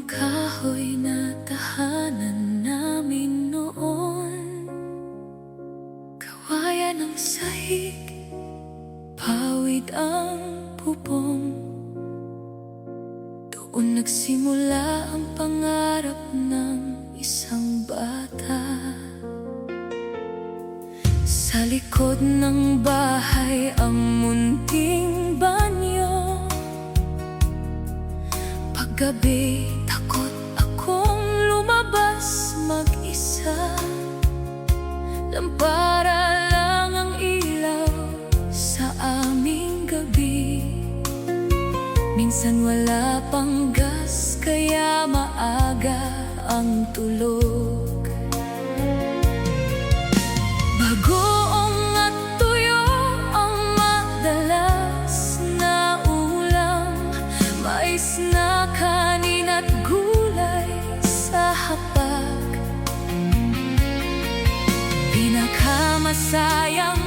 kahoy na tahanan namin noon, kawayan ng sahig, pawid ang bubong. Doon nagsimula ang pangarap ng isang bata. Sa likod ng bahay ang munting banyo. Paggabi, takot akong lumabas mag-isa. Lampara lang ang ilaw sa aming gabi. Minsan wala pang gas, kaya maaga ang tulog. Bagoong at tuyo ang madalas na ulam, mais na kanin at gulay sa hapag. Pinakamasayang